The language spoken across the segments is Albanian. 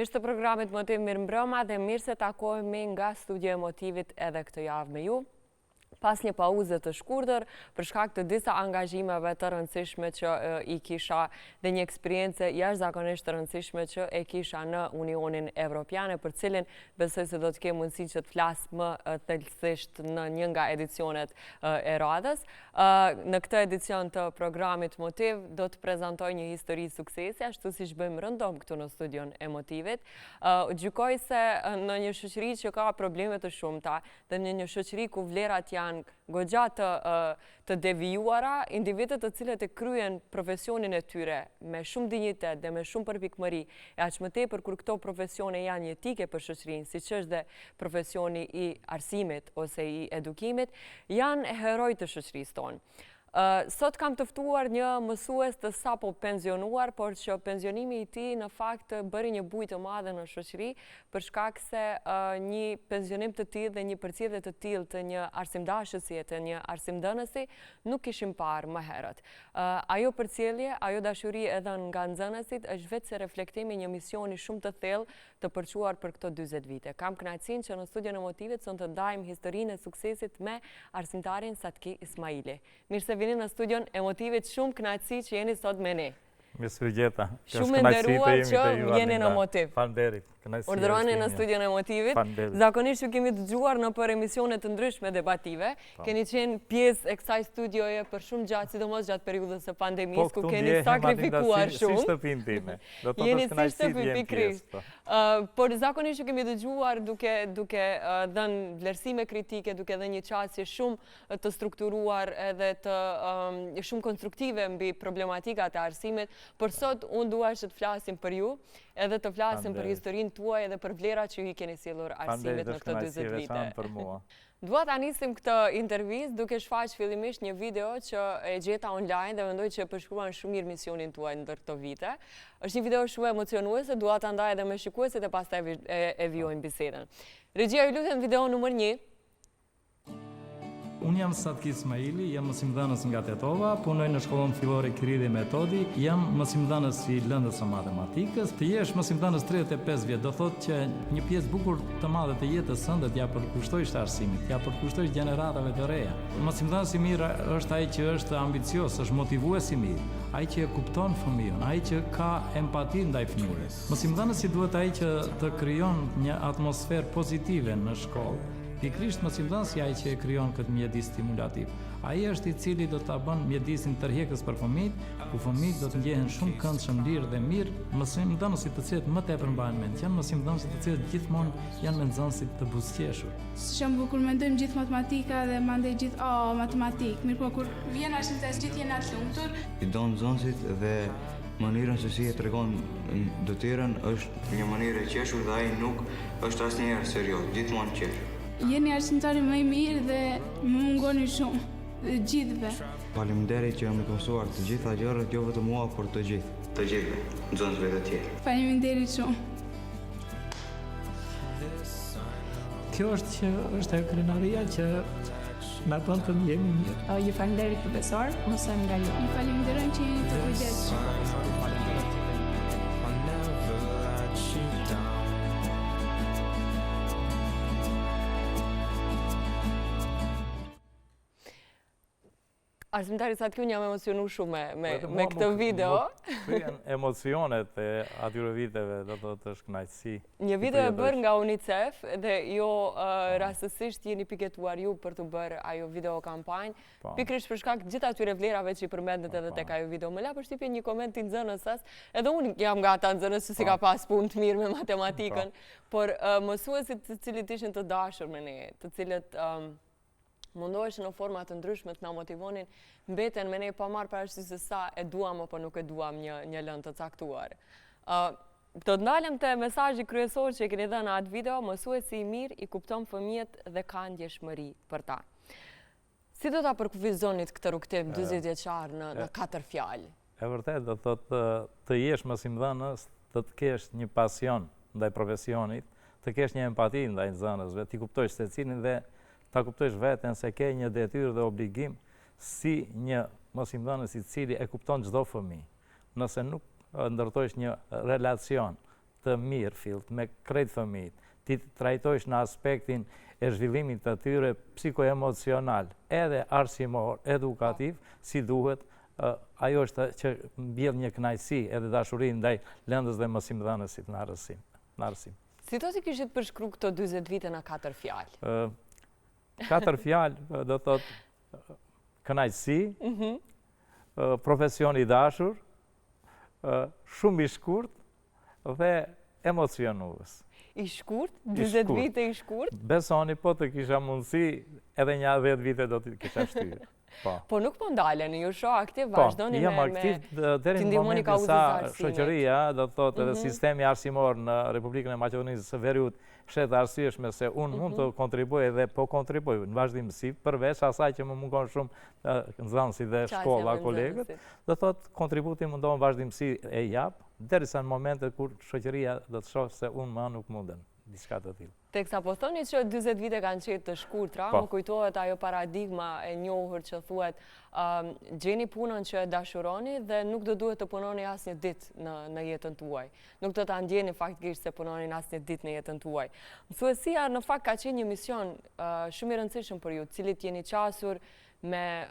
Mirë të programit Motiv Mirëmbrëma dhe mirë se takohemi nga Studio e Motivit edhe këtë javë me ju. Pas një pauze të shkurtër, për shkak të disa angazhimeve të rëndësishme që i kisha dhe një eksperiencë jashtëzakonisht të rëndësishme që e kisha në Unionin Evropiane, për cilin besoj se do të kem mundësi që të flas më thelësisht në një nga edicionet e radhës. Në këtë edicion të programit Motiv do të prezantoj një histori suksesi, ashtu siç bëjmë rëndom këtu në studion e Motivit. Gjykoj se në një shoqëri që ka probleme të shumta dhe në një shoqëri ku vlerat janë goxha të devijuara, individët të cilët e kryen profesionin e tyre me shumë dinjitet dhe me shumë përpikmëri, e aq më tepër kur këto profesione janë jetike për shoqërinë, siç është dhe profesioni i arsimit ose i edukimit, janë heroj të shoqërisë tonë. Sot kam të ftuar një mësues të sapo pensionuar, por që pensionimi i tij në fakt bëri një bujë të madhe në shoqëri për shkak se një pensionim të tillë dhe një përcjellje të tillë të një arsimdashësi e të një arsimdhënësi nuk kishim parë më herët. Ajo përcjellje, ajo dashuri edhe nga nxënësit është vetë se reflektimi i një misioni shumë të thellë të përquar për këto 40 vite. Kam kënaqësinë që në studion e Motivit sonte të ndajmë historinë e suksesit me arsimtarin Satki Ismaili. Mirë se vini në studion e Motivit, shumë kënaqësi që jeni sot me ne. Mirë se vjeta. Shumë nderuar që jeni në Motiv. Faleminderit. Urdhëroni në studion e Motivit. Zakonisht ju kemi dëgjuar në për emisione të ndryshme debative. Keni qenë pjesë e kësaj studioje për shumë gjatë, sidomos gjatë periudhës së pandemisë, ku keni sakrifikuar shumë. Jeni si shtëpi pikërisht. Por zakonisht ju kemi dëgjuar duke dhënë vlerësime kritike, duke dhënë një qasje shumë të strukturuar edhe të shumë konstruktive mbi problematikat e arsimit. Por sot unë dua që të flasim për ju, edhe të flasim për historinë tuaj edhe për vlerat që ju i keni sjellur arsimit në këto 40 vite. Dua ta nisim këtë intervistë duke shfaq fillimisht një video që e gjeta online dhe mendoj që përshkruan shumë mirë misionin tuaj ndër këto vite. Është një video shumë emocionuese, dua ta ndaj edhe me shikuesit e pastaj e vijojmë bisedën. Regjia, ju lutem video numër 1. Unë jam Satki Ismaili, jam mësimdhënës nga Tetova, punoj në shkollën fillore Kiridi Metodi, jam mësimdhënës i lëndës së matematikës. Të jesh mësimdhënës 35 vjet, do thotë që një pjesë bukur të madhe të jetës sënde ja përkushtojsh arsimit, ja përkushtojsh gjeneratave të reja. Mësimdhënës i mirë është ai që është ambicios, është motivues i mirë, ai që e kupton fëmijën, ai që ka empati ndaj fëmijës. Mësimdhënësi duhet ai që të krijon një atmosferë pozitive në shkollë. Pikrisht mësimdhënësi ai që e krijon këtë mjedis stimulativ. Ai është i cili do ta bën mjedisin tërheqës për fëmijët, ku fëmijët do të ndjehen shumë këndshëm, lirë dhe mirë. Mësimdhënësit të cilët më tepër mbajnë mend janë mësimdhënësit të cilët gjithmonë janë me nxënësit të buzëqeshur. Shumë kur mendojmë gjithë matematika dhe mandej gjithë matematikë, mirë po kur vjen arsimtesi gjithë janë të lumtur. I don nxënësit dhe mënyrën se si e tregon dotërën është një mënyrë e qeshur dhe ai nuk është asnjëherë serioz, gjithmonë qeshur. Jeni arsimtari më i mirë dhe më mungoni shumë, gjithëve. Faleminderit që më mësuar të gjitha gjërat, jo vetëm mua, por të gjithë. Të gjithë, nxënësve të tjerë. Faleminderit shumë. Kjo është ajo krenaria që na bën të jemi mirë. Ju falenderoj profesor, mësojmë nga ju. Ju falenderoj që jeni të kujdesshëm. Arsimtari Satki, unë jam emocionu shumë me këtë video. Janë emocionet e atyre viteve, do të është kënaqësi. Një video e bërë nga UNICEF dhe jo rastësisht jeni piketuar ju për të bërë ajo video kampanjë, pikërisht për shkak gjithë atyre vlerave që i përmendet edhe tek ajo video. Më la përshtypje një koment i nxënësas, edhe unë jam nga ata nxënës që si ka pas punë të mirë me matematikën, por mësuesit të cilët ishin të dashur me ne, të cilët mundoheshin në forma të ndryshme të na motivonin, mbeten me ne pa marrë parasysh se sa e duam apo nuk e duam një lëndë të caktuar. Do të ndalem te mesazhi kryesor që e keni dhënë në atë video, mësuesi i mirë i kupton fëmijët dhe ka ndjeshmëri për ta. Si do ta përkufizonit këtë rrugtim 40 vjeçar në 4 fjalë? E vërtet do thotë të jesh mësimdhënës, të kesh një pasion ndaj profesionit, të kesh një empati ndaj nxënësve, ti kuptojsh secilin dhe ta kuptojsh veten se ke një detyrë dhe obligim si një mësimdhënës i cili e kupton çdo fëmijë. Nëse nuk ndërtojsh një relacion të mirë fillt me krejt fëmijët, ti trajtojsh në aspektin e zhvillimit të tyre psikoemocional, edhe arsimor, edukativ, si duhet, ajo është që mbjell një kënaqësi edhe dashuri ndaj lëndës dhe mësimdhënësit në arsim. Si do t'i kishit përshkru këto 40 vite në 4 fjalë? 4 fjalë do thotë kënaqësi, profesion i dashur, shumë i shkurt dhe emocionues. I shkurt? 20 vite i shkurt? Besoni, po të kisha mundësi, edhe një 10 vite do t'i kisha shtyrë. Po nuk po ndalen, ju shoh aktiv, vazhdoni me... Po, jam aktiv deri në momentin sa shoqëria, do të thotë edhe sistemi arsimor në Republikën e Maqedonisë së Veriut, shet arsyeshme se unë mund të kontribuoj dhe po kontribuoj në vazhdimsi, përveç asaj që më mungon shumë nxënësit dhe shkolla, kolegët, do thotë kontributi mundohen vazhdimsi e jap, derisa në momentet kur shoqëria do të shohë se unë më nuk mundem diçka të tillë. Teksa po thoni që 40 vite kanë qenë të shkurtra, më kujtohet ajo paradigma e njohur që thuhet gjeni punën që e dashuroni dhe nuk do duhet të punoni asnjë ditë në jetën tuaj. Nuk do ta ndjeni faktikisht se punoni asnjë ditë në jetën tuaj. Mësuesia në fakt ka qenë një mision shumë i rëndësishëm për ju, cilit jeni qasur me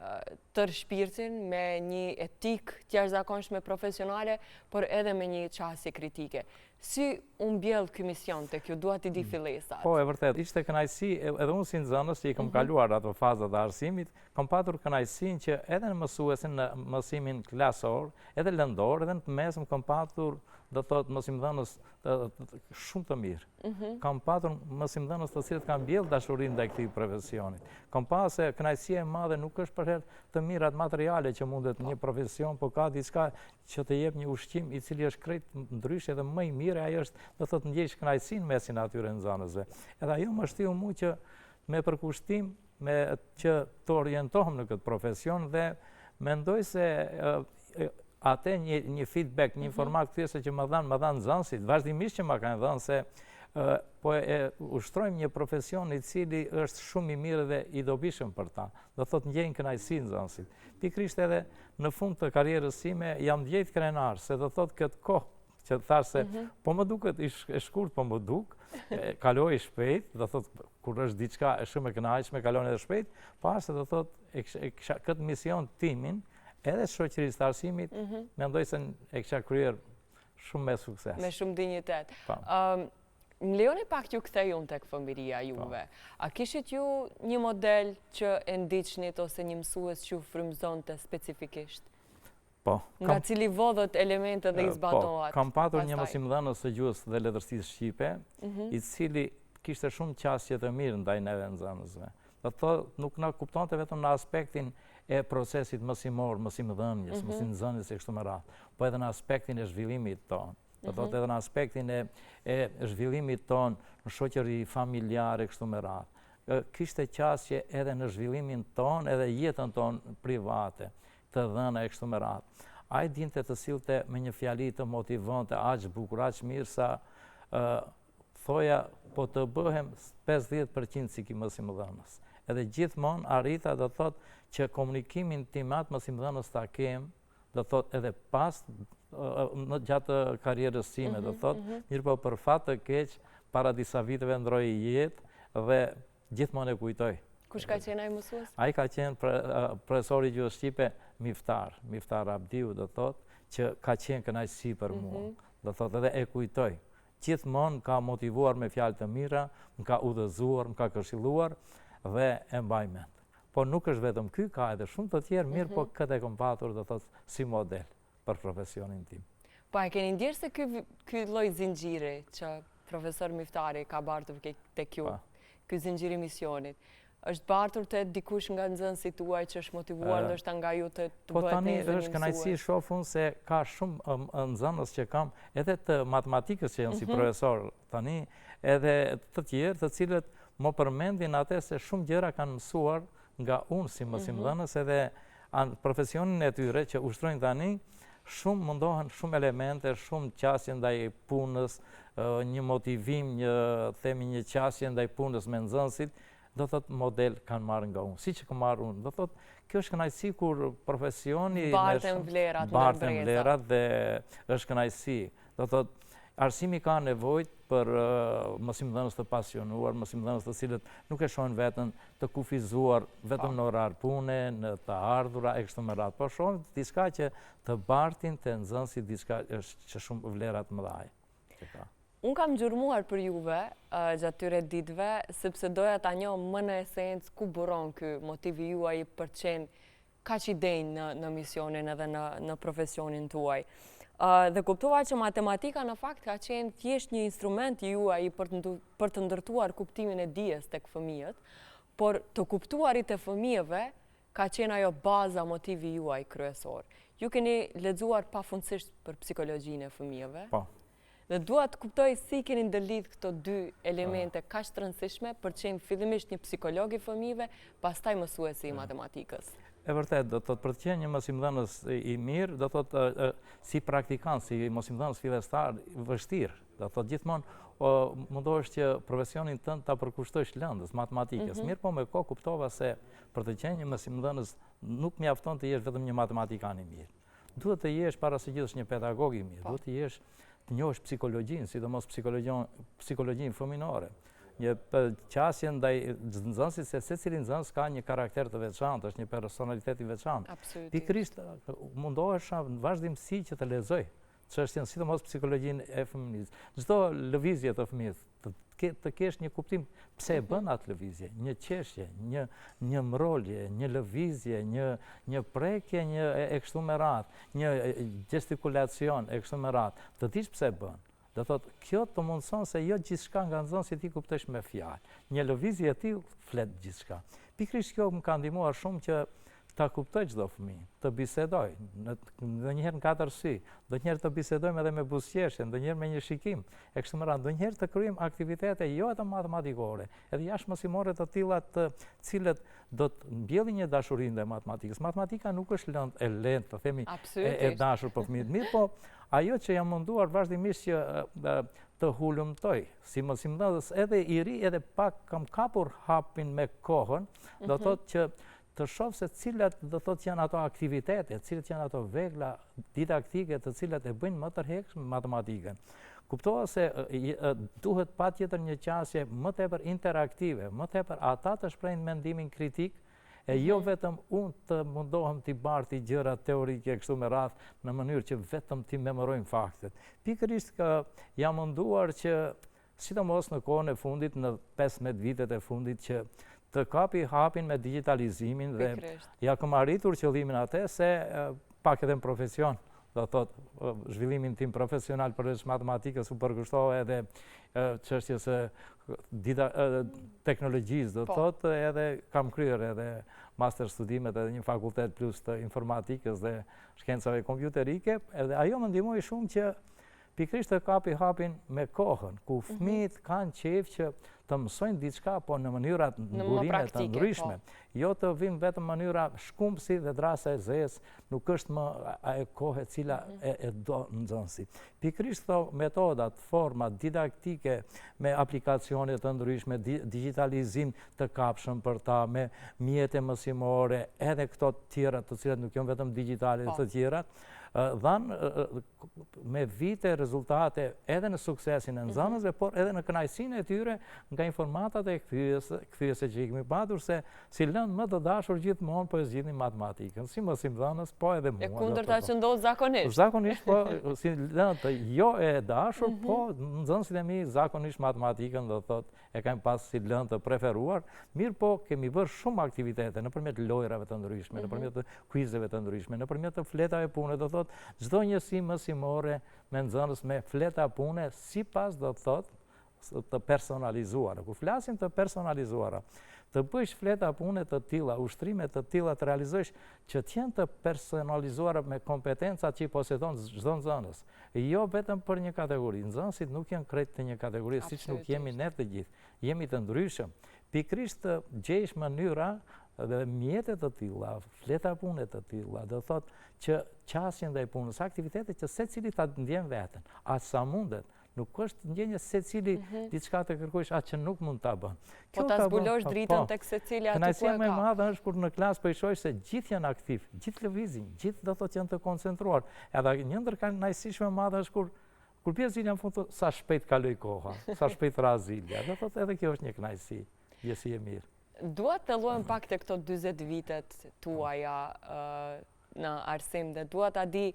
tërë shpirtin, me një etik jashtëzakonshme profesionale, por edhe me një qasje kritike. Si unë mbjell ky mision tek ju, dua t'i di fillesat? Po, e vërtet, ishte kënaqësi, edhe unë si nxënës që i kam kaluar ato fazat e arsimit, kam patur kënaqësinë që edhe në mësuesin në mësimin klasor, edhe lëndor, edhe në të mesëm kam patur, do thotë mësimdhënës shumë të mirë. Kam patur mësimdhënës të cilët kanë mbjell dashurinë ndaj këtij profesionit. Kam pasur se kënaqësia e madhe nuk është për herë të mirat materiale që mundet një profesion, por ka diçka që të jep një ushqim i cili është krejt ndryshe dhe më i mirë, ajo është, do thotë, ndjejsh kënaqësinë mesin atyre nxënësve. Edhe ajo më shtiu mua që me përkushtim, me që të orientohem në këtë profesion dhe mendoj se atë një feedback, një informat këtyse që më dhanë nxënësit, vazhdimisht që më kanë dhënë se po e ushtrojmë një profesion i cili është shumë i mirë dhe i dobishëm për ta. Do thotë ndjejnë kënaqësi nxënësit. Pikërisht edhe në fund të karrierës sime jam ndjejt krenar, se do thotë këtë kohë që thash se po më duket e shkurt, po më duk, kaloi shpejt, do thotë kur është diçka e shumë e kënaqshme, kalon edhe shpejt, pas se do thotë këtë mision timin edhe shoqërisë të arsimit, mendoj se e kisha kryer shumë me sukses. Me shumë dinjitet. Më lejoni pak ju kthej unë tek fëmijëria juve. A kishit ju një model që e ndiqnit ose një mësues që ju frymëzonte specifikisht? Po. Nga cili vodhët elementet dhe i zbatohat? Po, kam patur një mësimdhënës së gjuhës dhe letërsisë shqipe, i cili kishte shumë qasje të mirë ndaj neve nxënësve. Do thotë nuk na kuptonte vetëm në aspektin e procesit mësimor, mësimdhënies, mësimdhënies e kështu me radhë, po edhe në aspektin e zhvillimit tonë. Do thotë edhe në aspektin e zhvillimit tonë në shoqëri familjare kështu me radhë. Kishte qasje edhe në zhvillimin tonë, edhe jetën tonë private, të dhëna e kështu me radhë. Ai dinte të sillte me një fjali të motivonte, aq bukur, aq mirë sa thoja po të bëhem 50% si ki mësimdhënës. Edhe gjithmonë arrita, do thotë, që komunikimin timat mësimdhënës ta kem, do thotë edhe pas në gjatë karrierës time, do thotë, mirë po për fat të keq, para disa viteve ndroi jetë dhe gjithmonë e kujtoj. Kush ka qenë ai mësues? Ai ka qenë profesori i gjuhës shqipe Miftar Abdiu, do thotë, që ka qenë kënaqësi për mua. Do thotë edhe e kujtoj. Gjithmonë ka motivuar me fjalë të mira, më ka udhëzuar, më ka këshilluar dhe e mbaj mend. Po nuk është vetëm ky, ka edhe shumë të tjerë, mirë po këtë e kam patur, do thotë, si model për profesionin tim. Po e keni ndjerë se ky lloj zinxhiri që profesor Miftari ka bartur tek ju, ky zinxhiri misionit, është bartur te dikush nga nxënësit tuaj që është motivuar ndoshta nga ju të bëhet po tani është kënaqësi shofun se ka shumë nxënës që kam edhe të matematikës që janë si profesor tani, edhe të tjerë të cilët më përmendin atë se shumë gjëra kanë mësuar nga unë si mësimdhënës edhe profesionin e tyre që ushtrojnë tani, shumë mundohen shumë elemente, shumë qasje ndaj punës, një motivim, një qasje ndaj punës me nxënësit, do thotë model kanë marrë nga unë. Si që kanë marrë unë, do thotë, kjo është kënaqësi kur profesioni bartën vlerat dhe është kënaqësi. Do thotë, arsimi ka nevojë për mësimdhënës të pasionuar, mësimdhënës të cilët nuk e shohin veten të kufizuar vetëm në orar pune, në të ardhura e kështu me radhë, por shohin diçka që të bartin të nxënësit diçka që shumë vlerat mëdha që ka. Unë kam gjurmuar për juve gjatë tyre ditëve, sepse doja ta njoh më në esencë ku buron ky motivi juaj për të qenë kaq i denjë në misionin edhe në profesionin tuaj. Dhe kuptova që matematika në fakt ka qenë thjesht një instrument juaj për të ndërtuar kuptimin e dijes tek fëmijët, por të kuptuarit e fëmijëve ka qenë ajo baza motivi juaj kryesor. Ju keni lexuar pafundësisht për psikologjinë e fëmijëve. Po. Dhe dua të kuptoj si keni ndërlidh këto dy elemente kaq të rëndësishme për të qenë fillimisht një psikolog i fëmijëve, pastaj mësuesi i matematikës. E vërtet, do të thotë për të qenë një mësimdhënës i mirë, do të thotë si praktikant, si mësimdhënës fillestar, vështirë. Do të thotë gjithmonë mundohesh që profesionin tënd ta përkushtosh lëndës matematikës. Mirë, po me kohë kuptova se për të qenë një mësimdhënës nuk mjafton të jesh vetëm një matematikan i mirë. Duhet të jesh parasigurisht një pedagog i mirë, duhet të jesh të njohësh psikologjinë, sidomos psikologjinë fëminore. Një qasje ndaj nxënësit se secili nxënës ka një karakter të veçantë, është një personalitet i veçantë. Pikërisht mundohesha në vazhdimsi që të lexoj çështjen, sidomos psikologjinë e fëmijës. Çdo lëvizje të fëmijës të kesh një kuptim pse e bën atë lëvizje, një qeshje, një mrolje, një lëvizje, një prekje, një e kështu me radhë, një gestikulacion e kështu me radhë, të dish pse e bën. Do thotë, kjo të mundson se jo gjithçka nga nxënësi ti kuptosh me fjalë. Një lëvizje e tillë flet gjithçka. Pikërisht kjo më ka ndihmuar shumë që ta kuptoj çdo fëmijë, të bisedoj, ndonjëherë në 4 sy, ndonjëherë të bisedojmë edhe me buzëqeshje, ndonjëherë me një shikim, e kështu me radhë, ndonjëherë të kryejmë aktivitete jo vetëm matematikore, edhe jashtëmësimore të tilla të cilët do të mbjellin një dashuri ndaj matematikës. Matematika nuk është lëndë e lehtë, të themi, e dashur për fëmijët. Mirë, po ajo që jam munduar vazhdimisht që të hulumtoj, si mësimdhënës edhe i ri, edhe pak kam kapur hapin me kohën, do thotë që të shoh se cilat do thotë janë ato aktivitete, cilat janë ato vegla didaktike të cilat e bëjnë më tërheqshme matematikën. Kuptova se duhet patjetër një qasje më tepër interaktive, më tepër ata të shprehin mendimin kritik, e jo vetëm unë të mundohem t'i barti gjëra teorike kështu me radhë në mënyrë që vetëm t'i memorojmë faktet. Pikërisht jam munduar që, sidomos në kohën e fundit, në 15 vitet e fundit, që të kapi hapin me digitalizimin dhe ja kam arritur qëllimin atë se pak edhe në profesion, do thotë zhvillimin tim profesional përveç matematikës u përkushtova edhe çështjes së teknologjisë, do thotë edhe kam kryer edhe master studimet edhe një fakultet plus të informatikës dhe shkencave kompjuterike, edhe ajo më ndihmoi shumë që pikërisht të kapi hapin me kohën, ku fëmijët kanë qejf që të mësojnë diçka, po në mënyra burime të ndryshme. Jo të vim vetëm mënyra shkumbësi dhe drasa e zezë, nuk është më e kohë e cila e do nxënësi. Pikërisht këto metodat, format didaktike me aplikacione të ndryshme, digitalizim të kapshëm për ta, me mjete mësimore, edhe këto të tjera të cilat nuk janë vetëm digjitale të tjera, dhanë me vite rezultate edhe në suksesin e nxënësve, por edhe në kënaqësinë e tyre nga informatat e kthyese që i kemi patur, se si lëndë më të dashur gjithmonë po e zgjidhnin matematikën, si mësimdhënës, po edhe mua. E kundërta që ndodh zakonisht. Zakonisht, po si lëndë të jo e dashur, po nxënësit e mi zakonisht matematikën do thotë e kanë pas si lëndë të preferuar, mirë po kemi bërë shumë aktivitete nëpërmjet lojrave të ndryshme, nëpërmjet kuizeve të ndryshme, nëpërmjet të fletave pune, do thotë çdo njësi mësimore me nxënës me fleta pune sipas do thotë të personalizuara. Kur flasim të personalizuara, të bësh fleta pune të tilla, ushtrime të tilla të realizosh që të jenë të personalizuara me kompetencat që i posedon çdo nxënës. Jo vetëm për një kategori. Nxënësit nuk janë krejt të një kategori, siç nuk jemi ne të gjithë. Jemi të ndryshëm. Pikërisht të gjesh mënyra dhe mjetet të tilla, fleta pune të tilla, do thotë që qasjen ndaj punës, aktivitete që secili ta ndjen veten, aq sa mundet. Nuk është ndjenja secili diçka të kërkosh atë që nuk mund ta bën. Po ta zbulosh dritën tek secili aty ku e ka. Kënaqësia më e madhe është kur në klasë po i shoh se gjithë janë aktiv, gjithë lëvizin, gjithë do thotë janë të koncentruar. Edhe një ndër kënaqësish më e madhe është kur Kur bie zilja në fund, sa shpejt kaloj koha, sa shpejt ra zilja. Do thotë edhe kjo është një kënaqësi, gjësi e mirë. Dua të luajmë pak të këto 40 vitet tuaja në arsim dhe dua ta di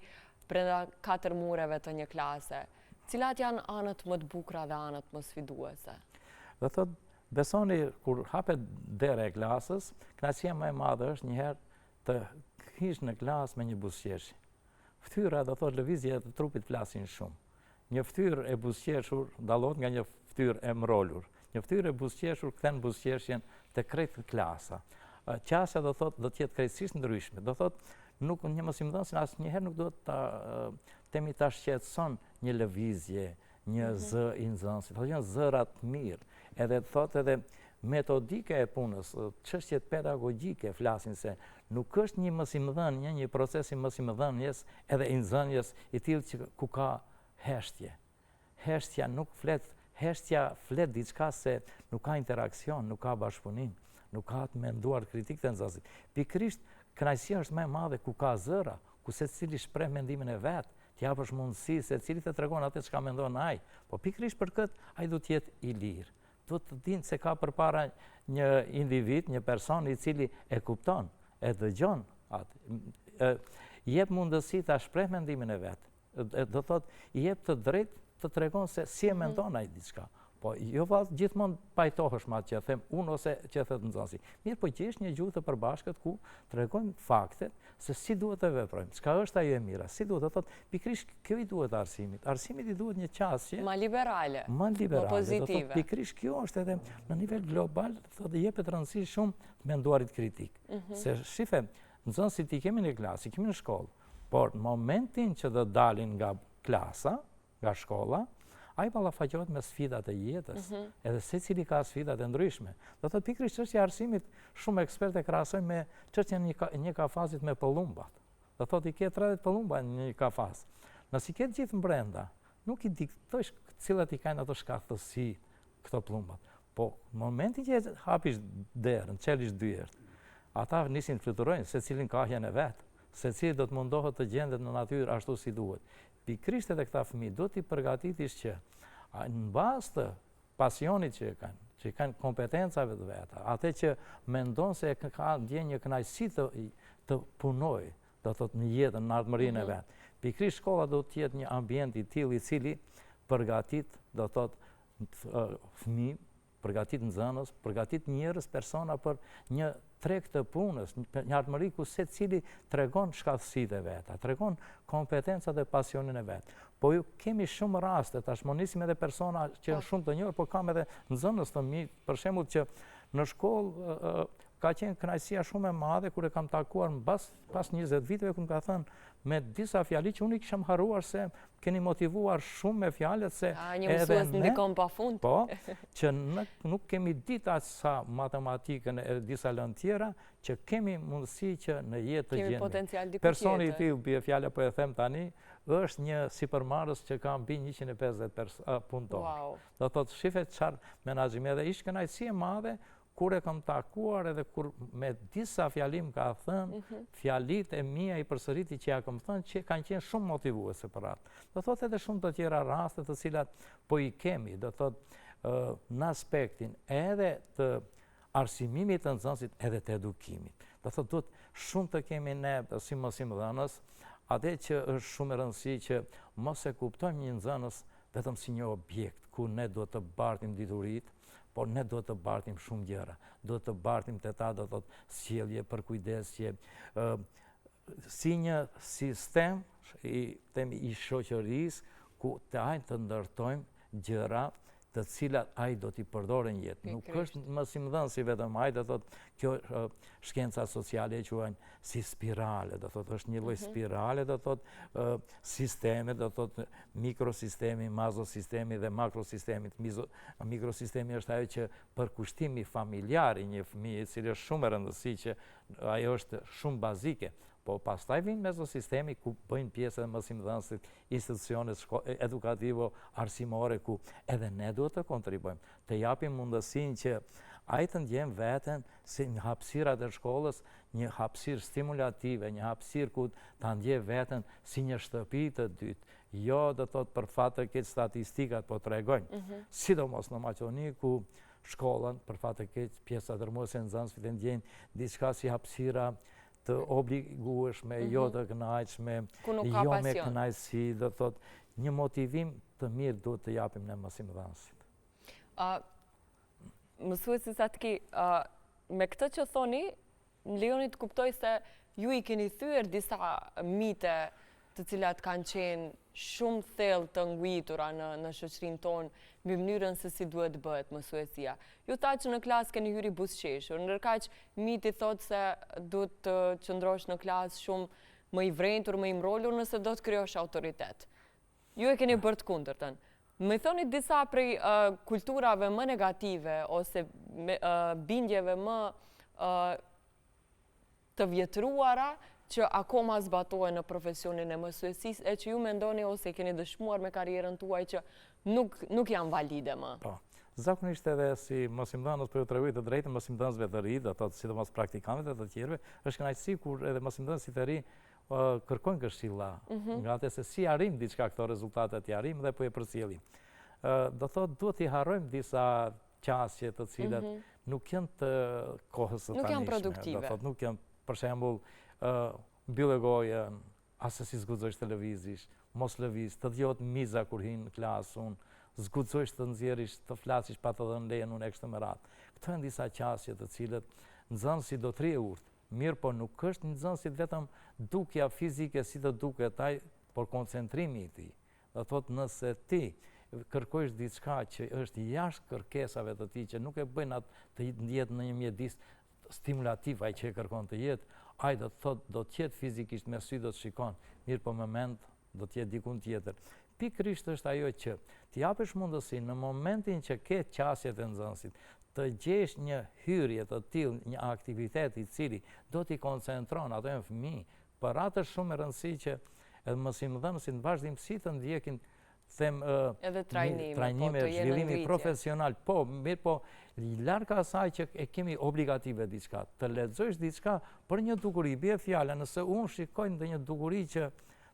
brenda 4 mureve të një klase, cilat janë anët më të bukura dhe anët më sfiduese? Do thotë, besoni kur hapet dera e klasës, kënaqësia më e madhe është njëherë të hish në klasë me një buzëqeshi. Ftyra, do thotë, lëvizje të trupit flasin shumë. Një ftyrë e buzëqeshur dallohet nga një ftyrë e mrolur. Një ftyrë e buzëqeshur kthen buzëqeshjen te krejt klasa. Qasja do thotë do të jetë krejtësisht ndryshme. Do thotë nuk një mësimdhënës asnjëherë nuk do ta temi ta shqetëson një lëvizje, një zë i nxënësit. Thotë janë zëra të mirë. Edhe thotë edhe metodika e punës, çështjet pedagogjike flasin se nuk është një mësimdhënie, një proces i mësimdhënies edhe i nxënjes i tillë që ku ka heshtje. Heshtja nuk flet, heshtja flet diçka se nuk ka interakcion, nuk ka bashkëpunim, nuk ka të menduar kritik të nxënësit. Pikërisht kënaqësia është më e madhe ku ka zëra, ku secili shpreh mendimin e vet, t'i japësh mundësi secili të tregon atë çka mendon ai. Po pikërisht për këtë ai duhet të jetë i lirë. Duhet të dinë se ka përpara një individ, një person i cili e kupton, e dëgjon atë, i jep mundësi ta shpreh mendimin e vet. Do thotë, i jep të drejtë të tregon se si e mendon ai diçka. Po jo gjithmonë pajtohesh me atë që them unë ose që thot nxënësi. Mirë, po gjesh një gjuhë të përbashkët ku tregojmë faktet se si duhet të veprojmë. Çka është ajo e mira? Si duhet, do thotë, pikërisht kjo i duhet arsimit. Arsimit i duhet një qasje Ma liberale. Më liberale. Më pozitive. Do thotë, pikërisht kjo është edhe në nivel global, thotë jepet rëndësi shumë të menduarit kritik. Se shife, nxënësit i kemi në klasë, i kemi në shkollë. Por në momentin që do dalin nga klasa, nga shkolla, ai ballafaqohet me sfidat e jetës, edhe secili ka sfidat e ndryshme. Do thotë pikërisht çështja e arsimit, shumë ekspertë e krahasojnë me çështjen e një kafazit me pëllumbat. Do thotë i ke 30 pëllumba në një kafaz. Nëse i ke gjithë brenda, nuk i diktojsh cilat i kanë ato shkathësi këto pëllumbat. Po në momentin që hapish derën, çelish dyert, ata nisin të fluturojnë, secilin ka ahjen e vet. Secili do të mundohet të gjendet në natyrë ashtu si duhet. Pikërisht edhe këta fëmijë do t'i përgatitish që në bazë të pasionit që kanë kompetencave të veta, atë që mendon se ka ndjen një kënaqësi të punojë, do thotë në jetën, në ardhmërinë e vet. Pikërisht shkolla do të jetë një ambient i tillë i cili përgatit, do thotë fëmijë, përgatit nxënës, përgatit njerëz, persona për një treg të punës, një ardhmëri ku secili tregon shkallësitë e veta, tregon kompetencat e pasionin e vet. Po ju kemi shumë raste, tashmë nisim edhe persona që janë shumë të njohur, por kam edhe nxënës të mi, për shembull që në shkollë ka qenë kënaqësia shumë e madhe kur e kam takuar pas 20 viteve ku më ka thënë me disa fjali që unë i kishëm harruar se keni motivuar shumë me fjalët se një mësues ndikon pafund. Po, që nuk kemi ditë aq sa matematikën e disa lëndë tjera, që kemi mundësi që në jetë të Kemi potencial gjendemi. diku Personi i tjetër. tillë, bie fjala po e them tani, është një sipërmarrës që ka mbi 150 punëtorë. Wow. Do thotë shife çfarë menaxhimi edhe ishte kënaqësi e madhe kur e kam takuar edhe kur me disa fjalim ka thënë, fjalitë e mia i përsëriti që ja kam thënë që kanë qenë shumë motivuese për atë. Do thotë edhe shumë të tjera raste të cilat po i kemi, do thotë në aspektin edhe të arsimimit të nxënësit edhe të edukimit. Do thotë duhet shumë të kemi ne si mësimdhënës, atë që është shumë e rëndësishme që mos e kuptojmë një nxënës vetëm si një objekt ku ne duhet të bartim dituritë, por ne do të bartim shumë gjëra. Do të bartim të ta, do të sjellje, përkujdesje, si një sistem i shoqërisë ku të ajnë të ndërtojmë gjëra të cilat ai do t'i përdorë në jetë. Nuk është mësimdhënësi vetëm ai, do thotë kjo shkenca sociale e quajnë si spirale, do thotë është një lloj spirale, do thotë sisteme, do thotë mikrosistemi, mazosistemi dhe makrosistemi. Mikrosistemi është ajo që për kushtimi familjar i një fëmije, i cili është shumë e rëndësishme që ajo është shumë bazike. Po pastaj vjen mezosistemi ku bëjnë pjesë edhe mësimdhënësit, institucionet edukativo, arsimore ku edhe ne duhet të kontribuojmë, të japim mundësinë që ai të ndjen veten si një hapësirat e shkollës, një hapësirë stimulative, një hapësirë ku ta ndjen veten si një shtëpi të dytë, jo do thot për fat të keq statistikat po tregojnë. Sidomos në Maqedoni ku shkollën për fat të keq pjesa dërmuese e nxënësve ndjejnë diçka si hapësira të obligueshme, jo të kënaqshme, jo me kënaqësi, do thot një motivim të mirë duhet të japim ne mësimdhënësit. Mësuesi Satki, me këtë që thoni, më lejoni të kuptoj se ju i keni thyer disa mite të cilat kanë qenë shumë thellë të ngritura në shoqërinë tonë mbi mënyrën se si duhet bëhet mësuesia. Ju tha që në klasë keni hyri buzëqeshur, ndërkaq miti thotë se duhet të qëndrosh në klasë shumë më i vrentur, më i mbrolur nëse do të krijosh autoritet. Ju e keni bërë të kundërtën. Më thoni disa prej kulturave më negative ose bindjeve më të vjetruara që akoma zbatohen në profesionin e mësuesisë e që ju mendoni ose keni dëshmuar me karrierën tuaj që nuk janë valide më. Po. Zakonisht edhe si mësimdhënës për ju tregoj të drejtën mësimdhënësve të ri, do thotë sidomos praktikantëve të tjerëve, është kënaqësi kur edhe mësimdhënësit e ri kërkojnë këshilla, nga atë se si arrim diçka këto rezultate të arrim dhe po e përcjellim. Do thotë duhet i harrojmë disa qasje të cilat nuk janë të kohës së tanishme. Nuk janë produktive. Do thotë nuk janë, për shembull, mbyllë gojën, asë si zguxojsh televizish, mos lëviz, të dëgjohet miza kur hin në klasë, zguxojsh të nxjerrish, të flasish pa të dhënë lejen unë e kështu me radhë. Këto janë disa qasje të cilët nxënësi do të rije urtë. Mirë, po nuk është nxënësit vetëm dukja fizike si të duket ai, por koncentrimi i tij. Do thotë nëse ti kërkojsh diçka që është jashtë kërkesave të tij, që nuk e bën atë të jetë në një mjedis stimulativ ai që e kërkon të jetë, ai do të thotë do të jetë fizikisht me sy do të shikon, mirë po me mend do të jetë dikun tjetër. Pikërisht është ajo që t'i japësh mundësinë në momentin që ke qasjet e nxënësit, të gjesh një hyrje të tillë, një aktivitet i cili do t'i koncentron ato janë fëmijë, për atë është shumë e rëndësishme që edhe mësimdhënësit në vazhdimsi të ndjekin edhe trajnime, zhvillimi profesional, po, mirë po, larg asaj që e kemi obligative diçka, të lexosh diçka për një dukuri, bie fjala, nëse unë shikoj ndonjë dukuri që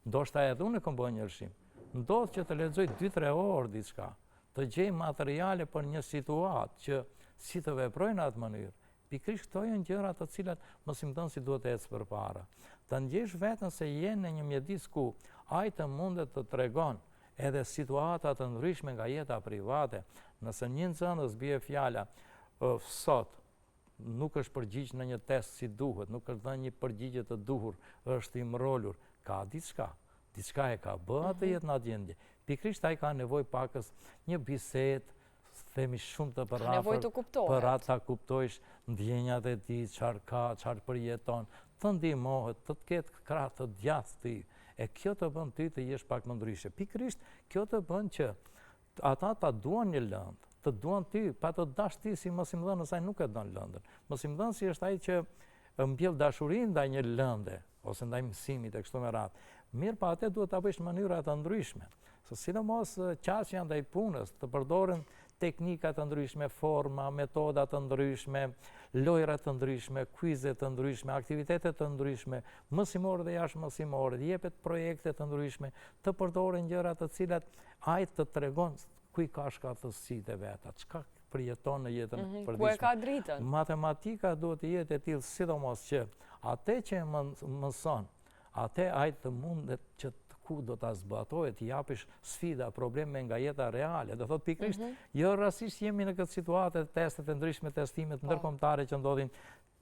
ndoshta edhe unë kam bërë një lëshim, ndodh që të lexoj 2-3 orë diçka, të gjej materiale për një situatë që si të veproj në atë mënyrë. Pikërisht këto janë gjëra të cilat mësimdhënësi duhet të ecë përpara. Të ndjesh veten se je në një mjedis ku ai të mundet të tregon edhe situata të ndryshme nga jeta private. Nëse një nxënës bie fjala sot nuk është përgjigj në një test si duhet, nuk është dhënë një përgjigje të duhur, është i mrolur, ka diçka e ka bë atë jetë në atë gjendje. Pikërisht ai ka nevojë pakës një bisedë, themi shumë të përrafër, për atë ta kuptojsh ndjenjat e tij, çfarë ka, çfarë përjeton, të ndihmohet, të ketë krah të djathtë ti. E kjo të bën ty të jesh pak më ndryshe. Pikërisht kjo të bën që ata ta duan një lëndë, të duan ty, pa të dash ti si mësimdhënës, ai nuk e don lëndën. Mësimdhënësi është ai që mbjell dashurinë ndaj një lënde ose ndaj mësimit e kështu me radhë. Mirë, pa atë duhet ta bësh në mënyra të ndryshme. Sidomos qasja ndaj punës, të përdoren teknika të ndryshme, forma, metoda të ndryshme, lojra të ndryshme, kuize të ndryshme, aktivitete të ndryshme, mësimore dhe jashtë mësimore, jepet projekte të ndryshme, të përdoren gjëra të cilat ai të tregon ku i ka shkatësitë veta, çka përjeton në jetën e përditshme. Ku e ka dritën? Matematika duhet të jetë e tillë sidomos që atë që mëson, atë ai të mundet që ku do ta zbatohet, t'i japish sfida, probleme nga jeta reale. Do thot pikërisht, jo rastësisht jemi në këtë situatë, testet e ndryshme, testimet ndërkombëtare që ndodhin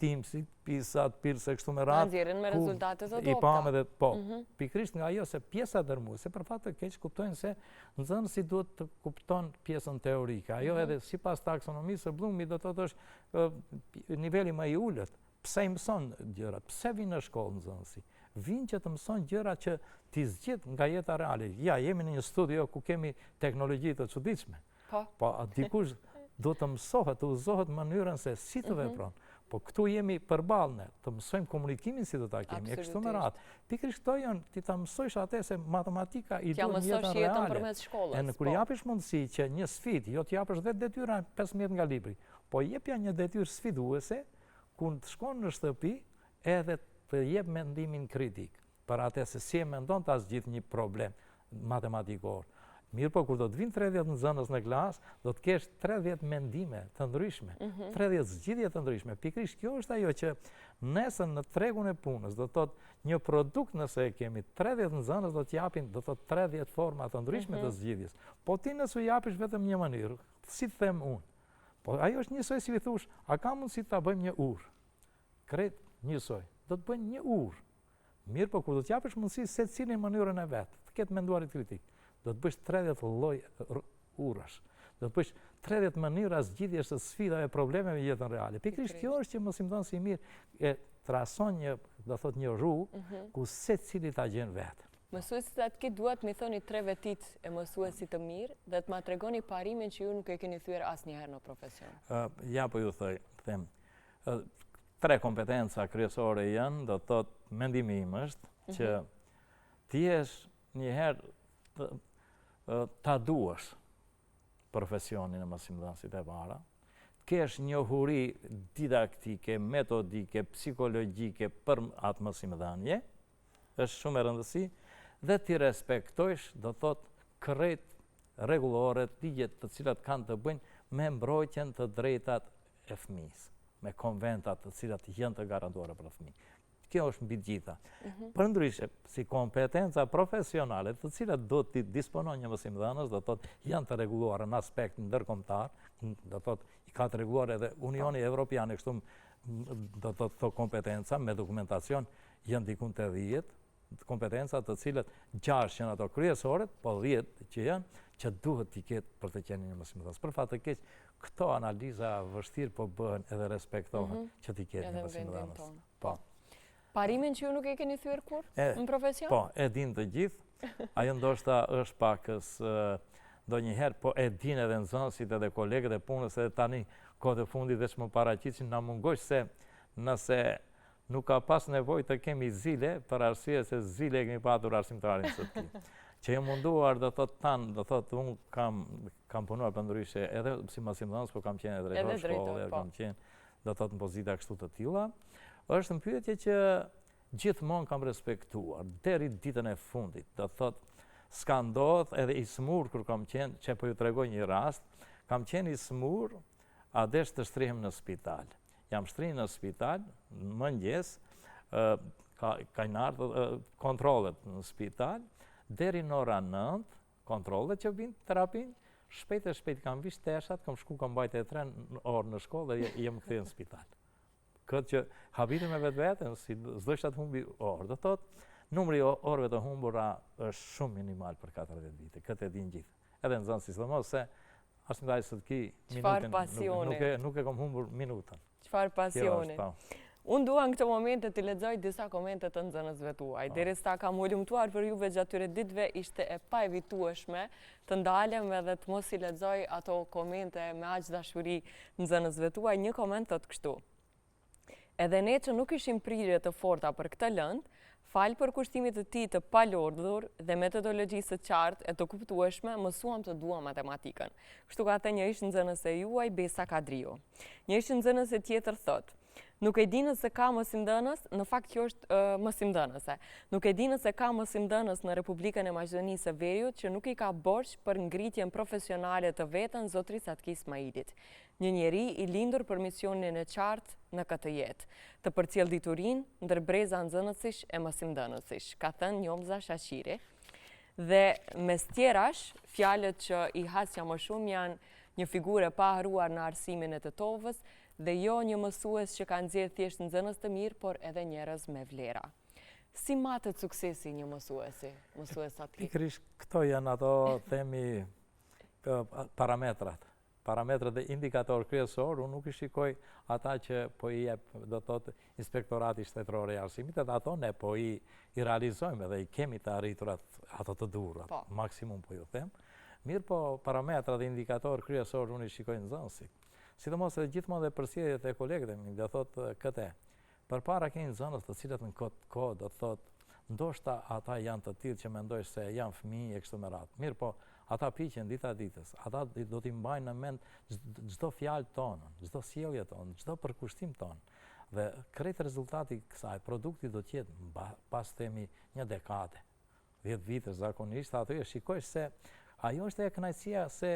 TIMSS, PISA, PIRSA kështu me radhë. Nxjerrin me rezultate të I pam edhe po. Pikërisht nga ajo se pjesa dërmuese për fat të keq kuptojnë se nxënësi duhet të kupton pjesën teorike. Ajo edhe sipas taksonomisë së Bloomit do të thotë është niveli më i ulët. Pse i mëson gjërat? Pse vjen në shkollë nxënësi? Vin që të mëson gjëra që ti zgjidh nga jeta reale. Ja, jemi në një studio ku kemi teknologji të çuditshme. Po, dikush do të mësohet, të uzohet mënyrën se si të vepron. Po këtu jemi përballë ne, të mësojmë komunikimin si do ta kemi, e kështu me radhë. Pikërisht këto janë, ti ta mësojsh atë se matematika i duhet në jetën reale. Jetën përmes shkollës. E në kur japish mundësi që një sfidë, jo të japësh vetë detyra 15 nga libri, po jepja një detyrë sfiduese, ku të shkon në shtëpi edhe të jep mendimin kritik, për atë se si e mendon ta zgjidh një problem. matematikor. Mirë po, kur do të vinë 30 nxënës në klasë, do të kesh 30 mendime të ndryshme, 30 zgjidhje të ndryshme. Pikërisht kjo është ajo që nesër në tregun e punës, do të thotë një produkt nëse e kemi 30 nxënës do të japin, do të thotë 30 forma të ndryshme të zgjidhjes. Po ti nëse u japish vetëm një mënyrë, si të them unë, po ajo është njësoj si i thush, a ka mundësi ta bëjmë një urë? Krejt njësoj, do të bëjmë një urë. Mirë po, kur do të japësh mundësi secilin mënyrën e vet, të ketë menduarit kritik. Do të bësh 30 lloj urësh. Do të bësh 30 mënyra zgjidhjes së sfidave e problemeve në jetën reale. Pikërisht kjo është që mësimdhënësi i mirë e trason një, do thotë një rrugë ku secili ta gjen vetë. Mësuesit atje duhet mi thoni 3 vetit e mësuesit të mirë dhe të ma tregoni parimin që ju nuk e keni thyer asnjëherë në profesion. Ja po ju them. 3 kompetenca kryesore janë, do të thotë mendimi im është që ti jesh njëherë ta duash profesionin e mësimdhënësit e para, kesh njohuri didaktike, metodike, psikologjike për atë mësimdhënie, është shumë e rëndësishme, dhe ti respektojsh, do thotë, krejt rregulloret, ligjet të cilat kanë të bëjnë me mbrojtjen të drejtat e fëmijës, me konventat të cilat janë të garantuara për fëmijë. Kjo është mbi gjitha. Përndryshe, si kompetenca profesionale, të cilat do t'i disponon një mësimdhënës, do thotë janë të rregulluara në aspekt ndërkombëtar, do thotë i ka të rregulluar edhe Unioni Evropian, kështu do thotë këto kompetenca me dokumentacion janë diku te 10 kompetenca të cilat 6 janë ato kryesore, po 10 që janë që duhet t'i ketë për të qenë një mësimdhënës. Për fat të keq, këto analiza vështirë po bëhen edhe respektohen që t'i ketë një mësimdhënës. Po. Parimin që ju nuk e keni thyer kur në profesion? Po, e din të gjithë. Ajo ndoshta është pakës ndonjëherë, po e din edhe nxënësit edhe kolegët e punës edhe tani kohët e fundit dhe që më paraqitsin na mungosh se nëse nuk ka pas nevojë të kemi zile, për arsye se zile e kemi patur arsimtarin së ti. Që e munduar, do thotë tanë, do thotë unë kam punuar për ndryshe edhe si mësimdhënës, po kam qenë edhe drejtor shkolle, kam qenë, do thotë në pozita kështu të tilla. Është në pyetje që gjithmonë kam respektuar, deri ditën e fundit, do thotë s'ka ndodhur edhe i smur kur kam qenë, që po ju tregoj një rast, kam qenë i smur, a desh të shtrihem në spital. Jam shtrinë në spital, në mëngjes, kanë ardhur kontrollet në spital, deri në ora 9, kontrollet që vinë terapin, shpejt e shpejt kam visht teshat, kam shku kam bajt e 3 orë në shkollë dhe jem kthyer në spital. Këtë që habitem me vetveten, si s'do isha të humbi orë. Do thotë, numri orëve të humbura është shumë minimal për 40 vite. Këtë e din gjithë. Edhe nxënësi sidomos se arsimtari sot ki minutën, nuk e kam humbur minutën. Çfarë pasioni. Unë dua në këtë moment të lexoj disa komente të nxënësve tuaj. Derisa kam ulumtuar për juve gjatë këtyre ditëve, ishte e paevitueshme të ndalem edhe të mos i lexoj ato komente me aq dashuri nxënësve tuaj. Një koment thotë kështu: edhe ne që nuk ishim prirje të forta për këtë lëndë, falë për kushtimit të tij të palodhur dhe metodologjisë së qartë e të kuptueshme, mësuam të dua matematikën. Kështu ka thënë një ish nxënëse juaj, Besa Kadriu. Një ish nxënëse tjetër thotë: nuk e di nëse ka mësimdhënës, në fakt kjo është mësimdhënëse. Nuk e di nëse ka mësimdhënës në Republikën e Maqedonisë së Veriut që nuk i ka borxh për ngritjen profesionale të vetën zotrisë Atki Ismailit. Një njeri i lindur për misionin e qartë në këtë jetë, të përcjell diturinë ndër breza nxënësish e mësimdhënësish, ka thënë Njomza Shaqiri. Dhe mes tjerash, fjalët që i hasja më shumë janë një figurë e paharuar në arsimin e Tetovës dhe jo një mësues që ka nxjerrë thjesht nxënës të mirë, por edhe njerëz me vlera. Si matet suksesi një mësuesi, mësues Atki? Pikërisht këto janë ato themi parametrat dhe indikator kryesor. Unë nuk i shikoj ata që po i jep, do thotë, Inspektorati Shtetëror i Arsimit, edhe ato ne po i realizojmë dhe i kemi të arritur ato të duhurat, maksimum po ju them. Mirë po, parametrat dhe indikator kryesor unë i shikoj nxënësit. Sidomos edhe gjithmonë dhe përsjedhjet e kolegëve mi, do thotë këtë. Përpara keni nxënës të cilët në këtë kohë, do thotë, ndoshta ata janë të tillë që mendojnë se janë fëmijë e kështu me radhë. Mirë po, ata piqen dita ditës. Ata do t'i mbajnë në mend çdo fjalë tonë, çdo sjellje tonë, çdo përkushtim tonë. Dhe krejt rezultati kësaj produkti do të jetë pas themi një dekade. 10 vite zakonisht, ato e shikoj se ajo është e kënaqësia se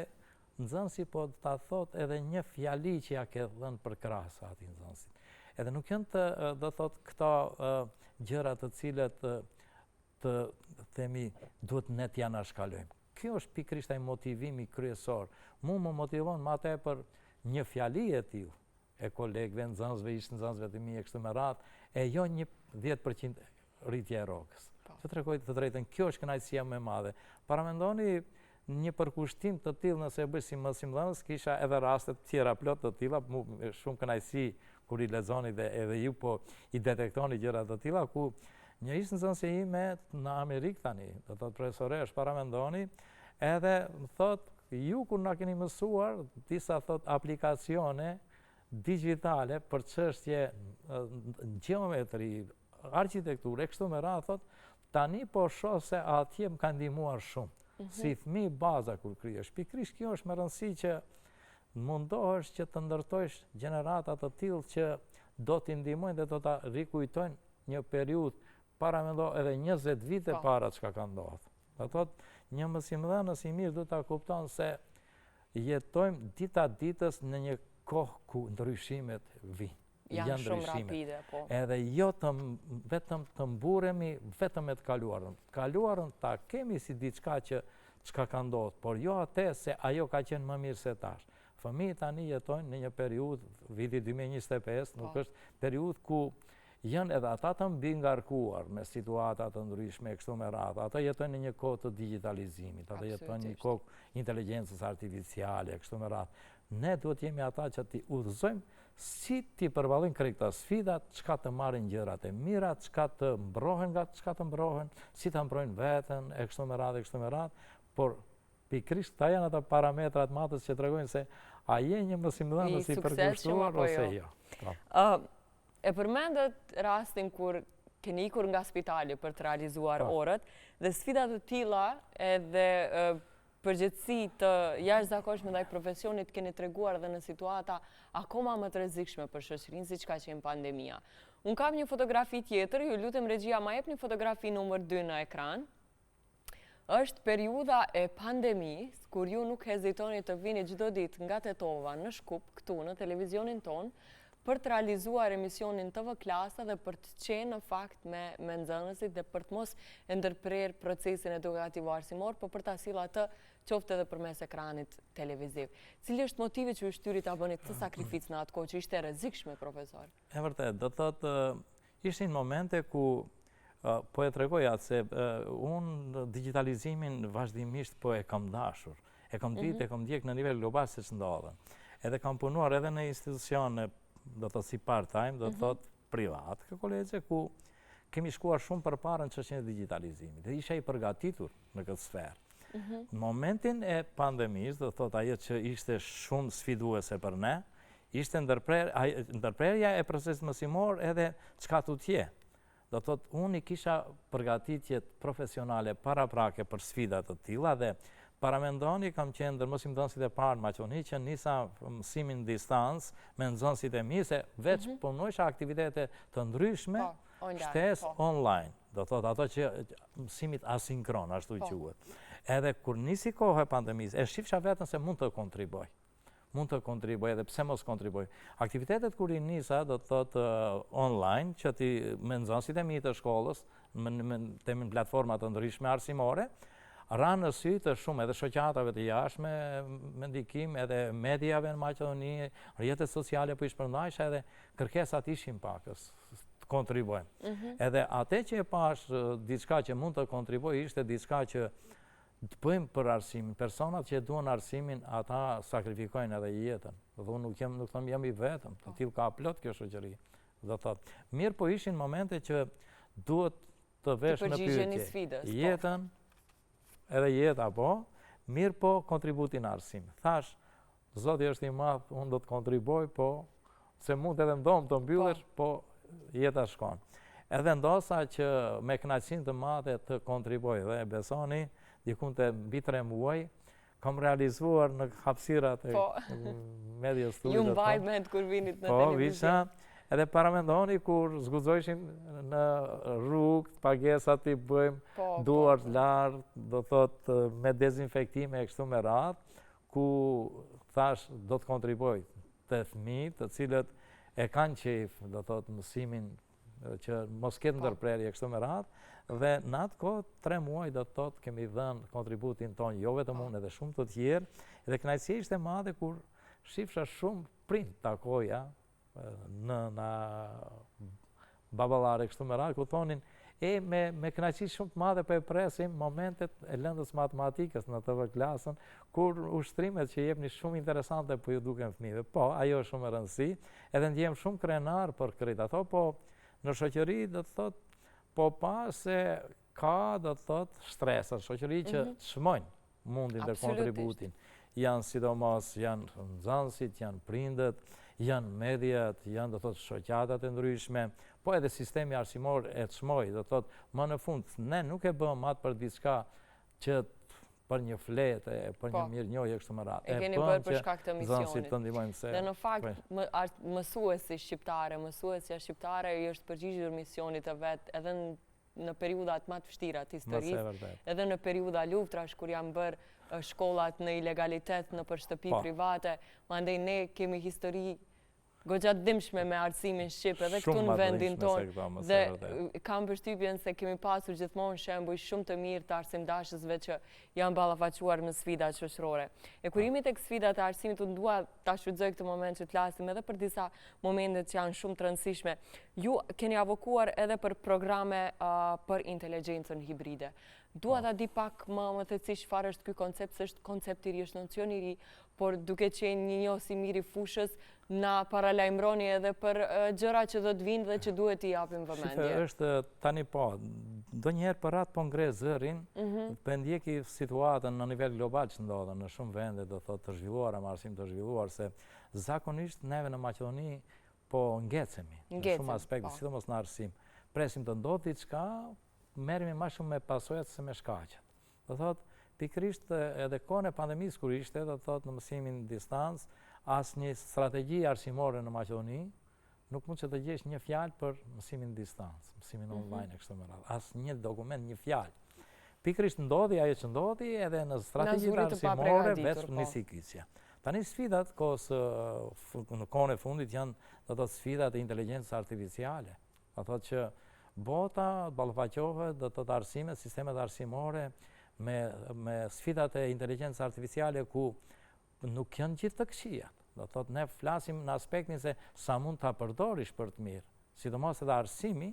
nxënësi po ta thot edhe një fjali që ja ke dhënë për krahas atij nxënësit. Edhe nuk janë të do thot këto gjëra të cilët të themi duhet ne t'ja shkalojmë. Kjo është pikërisht ai motivimi kryesor. Mu më motivon më atë për një fjali e tillë e kolegëve, nxënësve, ish nxënësve të mi e kështu me radhë, e jo një 10% rritje e rrogës. Të tregoj të drejtën, kjo është kënaqësia më e madhe. Paramendoni një përkushtim të tillë nëse e bëj si mësimdhënës, kisha edhe raste të tjera plot të tilla, shumë kënaqësi kur i lexoni dhe edhe ju po i detektoni gjëra të tilla ku një ish nxënëse ime në Amerikë tani, do thotë profesoresh, paramendoni, edhe më thot ju kur na keni mësuar disa thot aplikacione digjitale për çështje gjeometri, arkitekturë, kështu me radhë thot, tani po shoh se atje më ka ndihmuar shumë. Si fëmijë baza kur kryesh. Pikërisht kjo është më rëndësi që mundohesh që të ndërtojsh gjenerata të tillë që do t'i ndihmojnë dhe do ta rikujtojnë një periudhë paramendo edhe 20 vite para çka ka ndodhur. Do thotë një mësimdhënës i mirë do ta kupton se jetojmë dita ditës në një kohë ku ndryshimet vijnë. Janë shumë rapide, po. Edhe jo vetëm të mburemi vetëm me të kaluarën. Kaluarën ta kemi si diçka që çka ka ndodhur, por jo atë se ajo ka qenë më mirë se tash. Fëmijët tani jetojnë në një periudhë, viti 2025, nuk është periudhë ku janë edhe ata të mbi ngarkuar me situata të ndryshme kështu me radhë. Ata jetojnë në një kohë të digitalizimit, ata jetojnë në një kohë inteligjencës artificiale kështu me radhë. Ne duhet jemi ata që t'i udhëzojmë si t'i përballojnë krejt këto sfidat, çka të marrin gjërat e mira, çka të mbrohen nga çka të mbrohen, si ta mbrojnë veten e kështu me radhë, por pikërisht ta janë ata parametrat matës që tregojnë se a je një mësimdhënës i përkushtuar ose jo. E përmendet rastin kur keni ikur nga spitali për të realizuar orët dhe sfidat të tilla edhe përgjithësi të jashtëzakonshme ndaj profesionit keni treguar dhe në situata akoma më të rrezikshme për shoqërinë siç ka qenë pandemia. Unë kam një fotografi tjetër, ju lutem regjia ma jepni fotografi numër 2 në ekran. Është periudha e pandemisë, kur ju nuk hezitoni të vini çdo ditë nga Tetova në Shkup, këtu në televizionin ton, për të realizuar emisionin TV Klasa dhe për të qenë në fakt me nxënësit dhe për të mos e ndërprer procesin edukativ arsimor, por për ta sill atë qoftë edhe përmes ekranit televiziv. Cili është motivi që ju shtyri ta bëni këtë sakrificë në atë kohë që ishte rrezikshme, profesor? E vërtet, do thotë ishin momente ku po e tregoj atë se unë digitalizimin vazhdimisht po e kam dashur. E kam ditë, e kam ndjek në nivel global se ç'ndodhen. Edhe kam punuar edhe në institucione, do të si part-time, do të thot privat, këtë kolegje ku kemi shkuar shumë përpara në çështjen e digitalizimit. Dhe isha i përgatitur në këtë sferë. Në momentin e pandemisë, do të thot ajo që ishte shumë sfiduese për ne, ishte ndërprerja e procesit mësimor edhe çka tutje. Do të thot unë i kisha përgatitjet profesionale paraprake për sfidat të tilla dhe paramendoni kam qenë ndër mësimdhënësit e parë në Maqedoni që nisa mësimin distancë me nxënësit e mi se veç punojsha aktivitete të ndryshme shtesë online. Do thot ato që mësimit asinkron, ashtu quhet. Edhe kur nisi koha e pandemisë, e shifsha vetëm se mund të kontriboj. Mund të kontriboj edhe pse mos kontriboj. Aktivitetet kur i nisa do të thot online që me nxënësit e mi të shkollës, me platforma të ndryshme arsimore, ranë në sy të shumë edhe shoqatave të jashtme me ndikim edhe mediave në Maqedoni, rrjetet sociale po i shpërndajsha edhe kërkesat ishin pakës të kontribojmë. Edhe atë që e pash diçka që mund të kontriboj ishte diçka që të bëjmë për arsimin. Personat që duan arsimin, ata sakrifikojnë edhe jetën. Dhe unë nuk thëmë jam i vetëm, të tillë ka plot kjo shoqëri. Do thotë, mirë po ishin momente që duhet të vesh në pyetje. Jetën, edhe jeta po, mirë po kontributin arsim. Thash, Zoti është i madh, unë do të kontriboj, po se mund edhe ndomë të mbyllesh, po jeta shkon. Edhe ndosa që me kënaqësinë të madhe të kontriboj dhe besoni, dikun të mbi 3 muaj, kam realizuar në hapësirat e media studios. Ju mbaj mend kur vinit në televizion. Edhe paramendoni kur zguxojshin në rrugë, pagesat i bëjmë duart lartë, do thot me dezinfektime e kështu me radhë, ku thash do të kontriboj të fëmijët të cilët e kanë qejf, do thot mësimin që mos ketë ndërprerje kështu me radhë, dhe në atë kohë 3 muaj do të thotë kemi dhënë kontributin tonë, jo vetëm unë edhe shumë të tjerë, dhe kënaqësia ishte madhe kur shifsha shumë prind takoja në baballare kështu me radhë, ku thonin me kënaqësi shumë të madhe po e presim momentet e lëndës matematikës në TV klasën, kur ushtrimet që jepni shumë interesante po ju duken fëmijëve. Po, ajo është shumë e rëndësishme, edhe ndjem shumë krenar për këtë ato, po në shoqëri do të thotë po pa se ka, do të thotë, shtresë, shoqëri që çmojnë mundin dhe kontributin. Janë sidomos, janë nxënësit, janë prindët, janë mediat, janë do të thotë shoqatat e ndryshme, po edhe sistemi arsimor e çmoj, do të thotë, më në fund ne nuk e bëmë atë për diçka që për një fletë, për një mirënjohje kështu me radhë. E keni bërë për shkak të misionit. Të ndihmojmë se. Dhe në fakt mësuesja shqiptare i është përgjigjur misionit të vet edhe në periudhat më të vështira të historisë, edhe në periudha luftrash kur janë bërë shkollat në ilegalitet në për shtëpi private, mandej ne kemi histori goxha dëmshme me arsimin shqip edhe këtu në vendin tonë, dhe kam përshtypjen se kemi pasur gjithmonë shembuj shumë të mirë të arsimdashësve që janë ballafaquar me sfidat shoqërore. E kur jemi tek sfidat e arsimit, unë dua ta shfrytëzoj këtë moment që të flasim edhe për disa momente që janë shumë të rëndësishme. Ju keni avokuar edhe për programe për inteligjencën hibride. Dua ta di pak më thellësisht çfarë është ky koncept, se është koncept i ri, është nocion i ri, por duke qenë një njohës i mirë i fushës, na paralajmëroni edhe për gjëra që do të vinë dhe që duhet t'i japim vëmendje. Është tani po, ndonjëherë për atë po ngre zërin, për ndjeki situatën në nivel global që ndodhen në shumë vende, do thotë të zhvilluara, me arsim të zhvilluar, se zakonisht neve në Maqedoni po ngecemi në shumë aspekte, sidomos në arsim. Presim të ndodhë diçka, merremi më shumë me pasojat se me shkaqet. Do thotë, pikërisht edhe kohën e pandemisë kur ishte, do thotë në mësimin distancë, asnjë strategji arsimore në Maqedoni nuk mund që të gjesh një fjalë për mësimin distancë, mësimin online e kështu me radhë. Asnjë dokument, një fjalë. Pikërisht ndodhi ajo që ndodhi edhe në strategjitë arsimore vetëm nisi kyçja. Tani sfidat në kohën e fundit janë do thotë sfidat e inteligjencës artificiale. Do thotë që bota ballafaqohet, do thotë arsimet, sistemet arsimore me sfidat e inteligjencës artificiale ku nuk janë gjithë të këqijat. Do thotë ne flasim në aspektin se sa mund ta përdorish për të mirë. Sidomos edhe arsimi,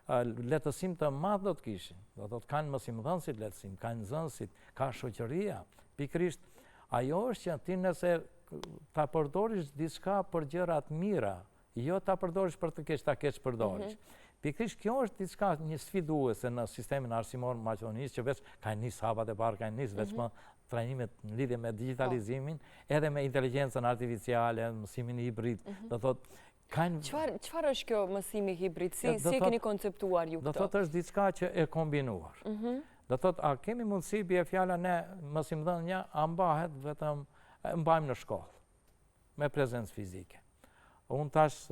lehtësim të madh do të kishin. Do thotë kanë mësimdhënësit lehtësim, kanë nxënësit, ka shoqëria. Pikërisht ajo është që ti nëse ta përdorish diçka për gjëra të mira, jo ta përdorish për të keq ta keq përdorish. Pikërisht kjo është diçka një sfiduese në sistemin arsimor në Maqedonisë, që veç kanë nis hapat e parë, kanë nis veç më trajnimet në lidhje me digitalizimin, edhe me inteligjencën artificiale, mësimin hibrid. Do thotë Çfarë është kjo mësimi hibrid? Si e keni konceptuar ju këtë? Do thotë është diçka që e kombinuar. Do thotë a kemi mundësi bie fjala ne mësimdhënia a mbahet vetëm mbajmë në shkollë me prezencë fizike. Unë tash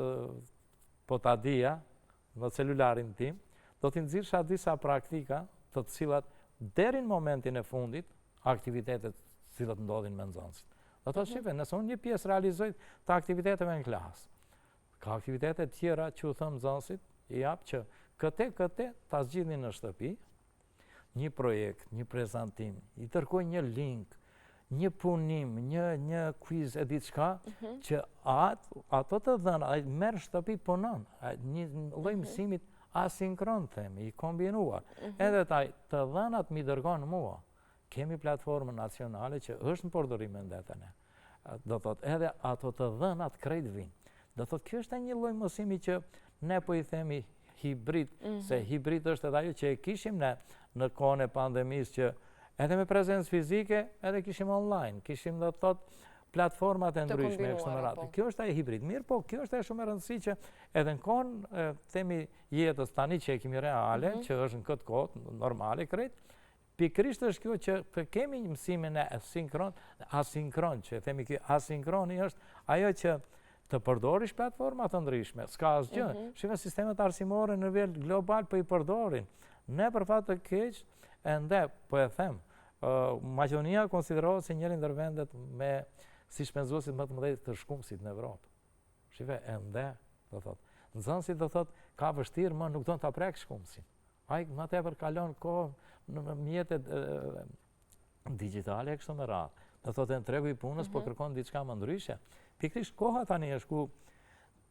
po ta dija në celularin tim, do t'i nxirrsha disa praktika të cilat deri në momentin e fundit aktivitetet cilat ndodhin me nxënësit. Do të shifë, nëse unë një pjesë realizoj të aktiviteteve në klasë, ka aktivitete tjera që u thëmë nxënësit, i jap që këte ta zgjidhni në shtëpi, një projekt, një prezantim, i dërgoj një link, një punim, një quiz e diçka, që ato të dhëna, merr shtëpi punon, një lloj mësimit asinkron themi, i kombinuar. Edhe të dhënat mi dërgon mua. Kemi platformën nacionale që është në përdorim me ndetene. Do thot edhe ato të dhënat krejt vinë. Do thot kjo është një lloj mësimi që ne po i themi hibrid, se hibrid është edhe ajo që e kishim ne në kohën e pandemisë, që edhe me prezencë fizike, edhe kishim online, kishim do thot platformat e ndryshme kështu me radhë. Kjo është ai hibrid. Mirë, po kjo është shumë e rëndësishme që edhe në kohën themi jetës tani që e kemi reale, që është në këtë kohë normale krejt, pikërisht është kjo që të kemi një mësimin e asinkron, që themi kjo asinkroni është ajo që të përdorish platforma të ndryshme. S'ka asgjë. Shime sistemet arsimore në nivel global po i përdorin. Ne për fat të keq, ende, po e them, Maqedonia konsiderohet si njëri ndër vendet me si shpenzuesit më të mëdhenj të shkumsit në Evropë. Shive, ende, do thot. Nxënësi do thot, ka vështirë më nuk don ta prek shkumsin. Ai më tepër kalon kohë në mjetet digjitale kështu me radhë. Do thotë në tregu i punës po kërkon diçka më ndryshe. Pikërisht koha tani është ku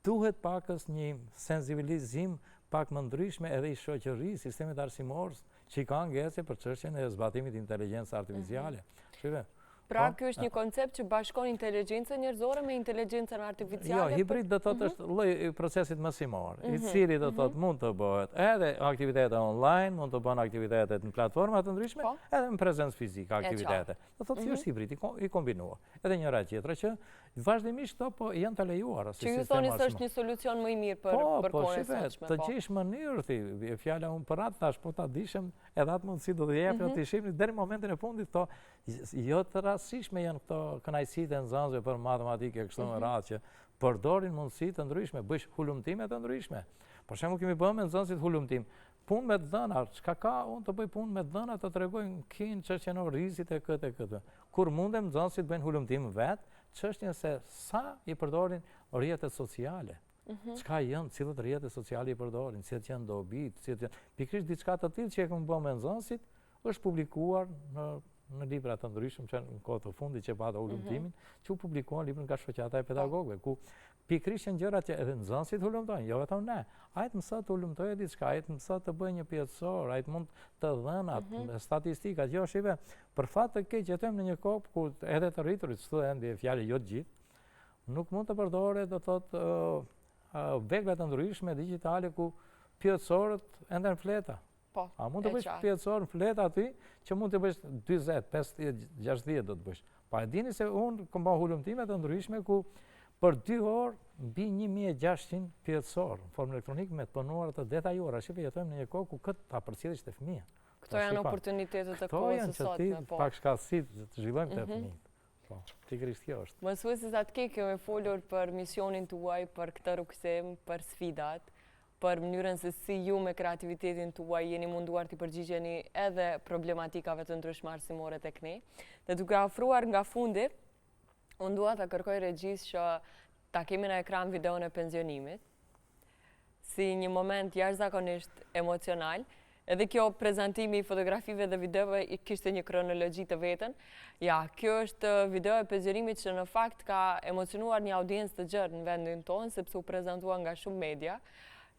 duhet pakës një sensibilizim pak më ndryshme edhe i shoqërisë, sistemet arsimorës që i ka ngecje për çështjen e zbatimit të inteligjencës artificiale. Shive. Pra, kjo është një koncept që bashkon inteligjencën njerëzore me inteligjencën artificiale? Jo, hibrid do thotë është lloj i procesit mësimor, i cili do thotë mund të bëhet edhe aktivitete online, mund të bën aktivitetet në platforma të ndryshme, edhe në prezencë fizike aktivitete. Do thotë që është hibrid i kombinuar. Edhe njëra tjetra që vazhdimisht këto po janë të lejuara si sistem. Që ju thoni se është një solucion më i mirë për kohën e sotshme. Të gjesh mënyrë ti, fjala unë për atë tash po ta dishëm, edhe atë mundësi do të jepë të shihni deri në momentin e fundit këto jo të rastishme janë këto kënaqësitë e nxënësve për matematikë kështu me radhë që përdorin mundësi të ndryshme, bësh hulumtime të ndryshme. Për shembull kemi bërë me nxënësit hulumtim. Punë me dhëna, çka ka unë të bëj punë me dhëna të tregoj kin çështjen e rrezikut e këtë. Kur mundem nxënësit bëjnë hulumtim vet, çështjen se sa i përdorin rrjetet sociale. Çka janë, cilët rrjete sociale i përdorin, cilët janë dobit, cilët janë pikërisht diçka të tillë që e kemi bërë me nxënësit, është publikuar në libra të ndryshëm që në kohë të fundit që pata hulumtimin, që u publikuan libra nga shoqata e pedagogëve, ku pikërisht janë gjërat që edhe nxënësit hulumtojnë, jo vetëm ne. Ai të mësot të hulumtojë diçka, ai të mësot të bëjë një pjesësor, ai të mund të dhënat, statistikat, jo shive, për fat të keq jetojmë në një kohë ku edhe të rriturit, studenti fjalë jo të gjithë, nuk mund të përdoret do thotë vegla të ndryshme digjitale ku pjesësorët ende në fleta. A mund të bësh pjesësor në fletë aty që mund të bësh 40, 50, 60 do të bësh. Pa e dini se unë kam bërë hulumtime të ndryshme ku për 2 orë mbi 1600 pjesësor në formë elektronik me të punuar të detajora. Shqipe jetojmë në një kohë ku këtë ta përcjellish te fëmijë. Këto janë oportunitetet e kohës së sotme, po. Pak shkallësi të zhvillojmë te fëmijët. Po, pikërisht kjo është. Mësuesit atje kemi folur për misionin tuaj, për këtë rukësim, për sfidat, për mënyrën se si ju me kreativitetin tuaj jeni munduar të përgjigjeni edhe problematikave të ndryshme arsimore tek ne. Dhe duke afruar nga fundi, unë dua ta kërkoj regjisë që ta kemi në ekran videon e pensionimit, si një moment jashtëzakonisht emocional. Edhe kjo prezantimi i fotografive dhe videove i kishte një kronologji të vetën. Ja, kjo është video e pensionimit që në fakt ka emocionuar një audiencë të gjerë në vendin tonë, sepse u prezentua nga shumë media.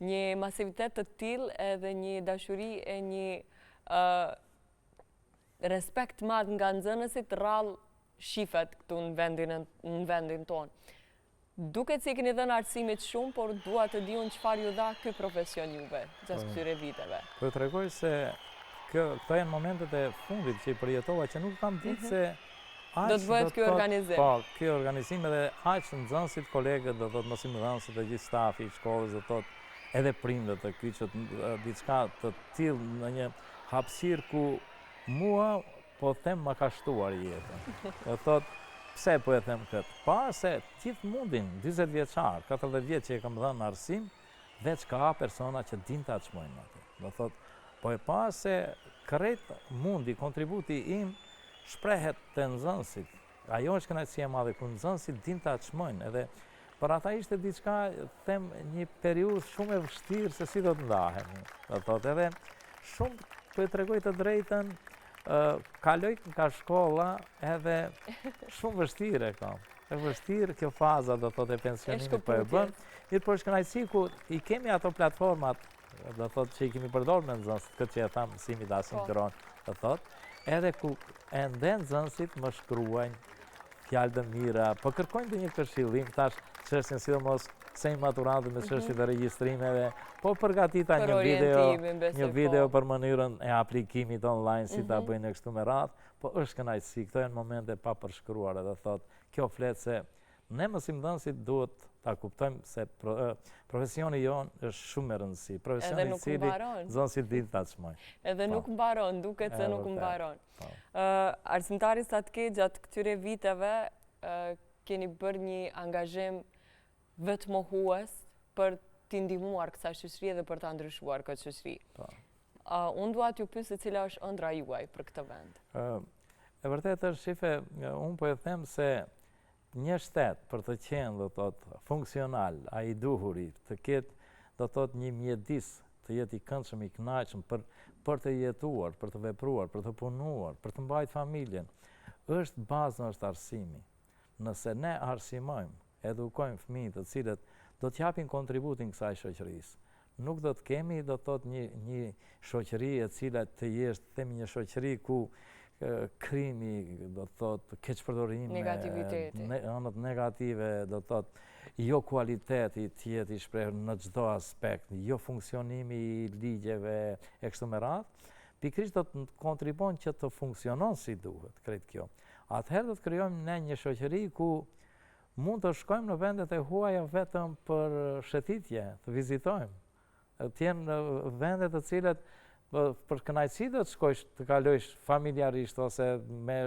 Një masivitet të tillë edhe një dashuri e një respekt madh nga nxënësit rrallë shifet këtu në vendin tonë. Duket si keni dhënë arsimit shumë, por dua të di unë çfarë ju dha ky profesion juve gjatë këtyre viteve. Po tregoj se këto janë momentet e fundit që i përjetova që nuk kam ditë se do të bëhet ky organizim. Po, ky organizim edhe aq nxënësit, kolegët, do thotë mësimdhënësit dhe gjithë stafi i shkollës, do thotë edhe prindët të kyçet diçka të tillë në një hapësirë ku mua po them më ka shtuar jetën. Do thotë pse po e them këtë? Pa se gjithë mundin 40 vjeçar, 40 vjeç që e kam dhënë arsim, veç ka persona që din ta çmojnë atë. Do thotë po e pa se krejt mundi, kontributi im shprehet te nxënësit. Ajo është kënaqësia e madhe kur nxënësit din ta çmojnë edhe për ata ishte diçka, them, një periudhë shumë e vështirë se si do të ndahemi. Do thotë edhe shumë po e tregoj të drejtën, kaloj nga shkolla edhe shumë vështirë kam. E vështirë kjo faza do thotë e pensionimit po e bën. Mirë, po është kënaqësi ku i kemi ato platformat, do thotë që i kemi përdorur me nxënësit, këtë që e tham mësimit asinkron, do thotë, edhe ku ende nxënësit më shkruajnë fjalë të mira, po kërkojnë të një këshillim, tash çështjen sidomos se maturantët me çështjet e regjistrimeve, po përgatita një video për mënyrën e aplikimit online, si ta bëjnë kështu me radhë, po është kënaqësi, këto janë momente pa përshkruara, do thotë, kjo flet se ne mësimdhënësit duhet ta kuptojmë se profesioni jonë është shumë e rëndësishëm. Profesioni i cili nxënësit dinë ta çmojnë. Edhe nuk mbaron, duket se nuk mbaron. Arsimtari Satke gjatë këtyre viteve keni bërë një angazhim vetmohues për t'i ndihmuar kësaj shoqërie dhe për ta ndryshuar këtë shoqëri. Unë dua t'ju pyes se cila është ëndra juaj për këtë vend. E vërtet është shife, unë po e them se një shtet për të qenë, do thotë, funksional, ai duhuri, të ketë, do thotë, një mjedis, të jetë i këndshëm, i kënaqshëm për të jetuar, për të vepruar, për të punuar, për të mbajtur familjen, është bazë, është arsimi. Nëse ne arsimojmë, edukojmë fëmijët të cilët do t'japin kontributin kësaj shoqërisë, nuk do të kemi, do thotë, një shoqëri e cila të jesh, themi një shoqëri ku krimi, do thotë, keqpërdorimi, negativiteti, anët negative, do thotë, jo kualiteti të jetë i shprehur në çdo aspekt, jo funksionimi i ligjeve e kështu me radhë, pikërisht do të kontribuon që të funksionon si duhet, krejt kjo. Atëherë do të krijojmë ne një shoqëri ku mund të shkojmë në vendet e huaja vetëm për shëtitje, të vizitojmë. Të jenë vendet të cilat për kënaqësi do të shkojsh, të kalojsh familjarisht ose me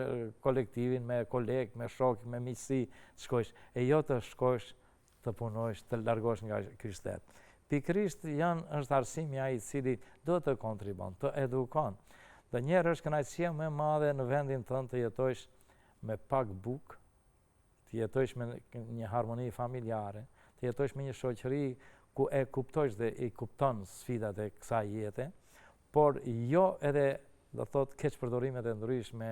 kolektivin, me kolegë, me shok, me miqësi, të shkojsh, e jo të shkojsh të punojsh, të largosh nga ky shtet. Pikërisht është arsimi ai i cili do të kontribon, të edukon. Dhe njerë është kënaqësia më e madhe në vendin tënd të jetojsh me pak bukë, të jetojsh me një harmoni familjare, të jetojsh me një shoqëri ku e kuptojsh dhe i kupton sfidat e kësaj jete, por jo edhe, do thotë, keqpërdorimet e ndryshme,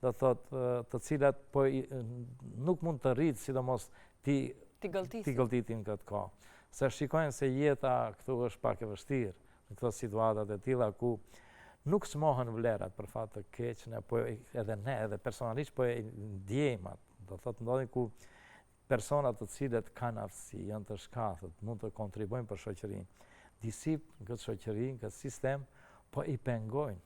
do thotë, të cilat nuk mund të rritë, sidomos ti gëlltitin këtë kohë. Se shikojnë se jeta këtu është pak e vështirë, në këto situatat e tilla ku nuk smohen vlerat për fat të keq, edhe ne, edhe personalisht po e ndjejmë atë. Do thotë, ndodhin ku personat të cilët kanë aftësi, janë të shkathët, mund të kontribuojnë për shoqërinë. Disip në këtë shoqëri, në këtë sistem, po i pengojnë.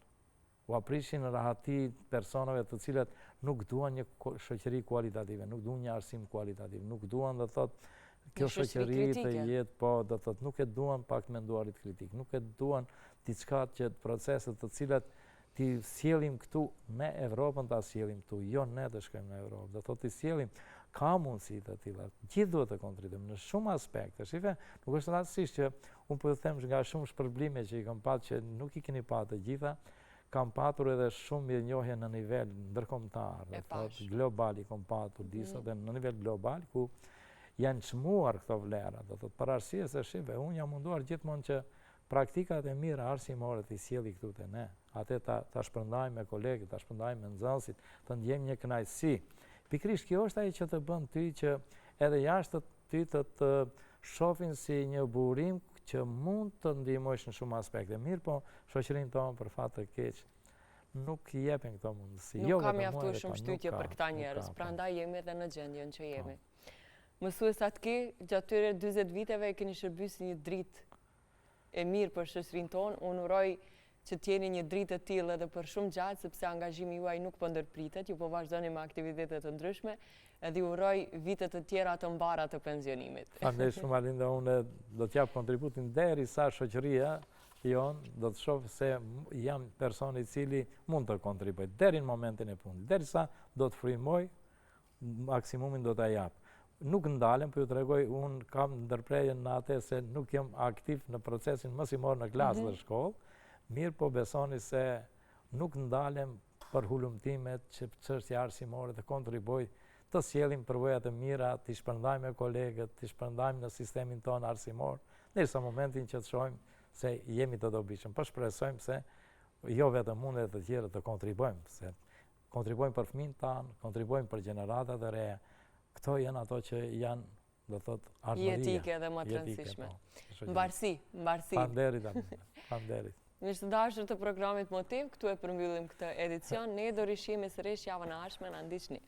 U aprishin rahati personave të cilët nuk duan një shoqëri kualitative, nuk duan një arsim kualitativ, nuk duan, do thotë, kjo shoqëri të jetë, po, do thotë, nuk e duan pak menduarit kritik, nuk e duan diçka që proceset të cilat ti sjellim këtu në Evropën, ta sjellim këtu, jo ne të shkojmë në Evropë, do thotë ti sjellim, ka mundësi të tilla. Gjithë duhet të kontribuojmë në shumë aspekte. Shife, nuk është rastësisht që unë po them nga shumë shpërblime që i kam patur që nuk i keni patur të gjitha, kam patur edhe shumë mirënjohje në nivel ndërkombëtar, do thotë global i kam patur disa dhe në nivel global ku janë çmuar këto vlera, do thotë për arsye se shife, unë jam munduar gjithmonë që praktikat e mira arsimore të sjelli këtu te ne. Atë ta shpërndajmë me kolegët, ta shpërndajmë me nxënësit, të ndjejmë një kënaqësi. Pikërisht kjo është ai që të bën ty që edhe jashtë ty të shohin si një burim që mund të ndihmosh në shumë aspekte. Mirë, po shoqërinë tonë për fat të keq nuk i japin këto mundësi. Nuk ka mjaftuar shumë shtytje për këta njerëz, prandaj jemi edhe në gjendjen që jemi. Mësuesat ki, gjatë tyre 40 viteve keni shërbyer një dritë e mirë për shoqërinë tonë. Unë uroj që t'jeni një dritë të tillë edhe për shumë gjatë, sepse angazhimi juaj nuk po ndërpritet, ju po vazhdoni me aktivitete të ndryshme, edhe ju uroj vite të tjera të mbara të pensionimit. Faleminderit shumë Alinda, unë do t'jap kontributin derisa shoqëria jonë do të shohë se jam person i cili mund të kontribuoj deri në momentin e punës, derisa do të frymoj, maksimumin do ta jap. Nuk ndalem, po ju tregoj, unë kam ndërprerjen në atë se nuk jam aktiv në procesin mësimor në klasë dhe shkollë, mirë po besoni se nuk ndalem për hulumtimet që çështja arsimore të kontribuoj të sjellim përvoja të mira, të shpërndajmë me kolegët, të shpërndajmë në sistemin tonë arsimor, ndërsa momentin që të shohim se jemi të dobishëm. Po shpresojmë se jo vetëm unë dhe të tjerë të kontribuojmë, se kontribuojmë për fëmijët tanë, kontribuojmë për gjeneratat e reja. Këto janë ato që janë, do thotë, ardhmëria. Jetike dhe më të rëndësishme. Mbarësi. Faleminderit. Miq të dashur të programit Motiv, këtu e përmbyllim këtë edicion. Ne do rishihemi sërish javën e ardhshme, na ndiqni.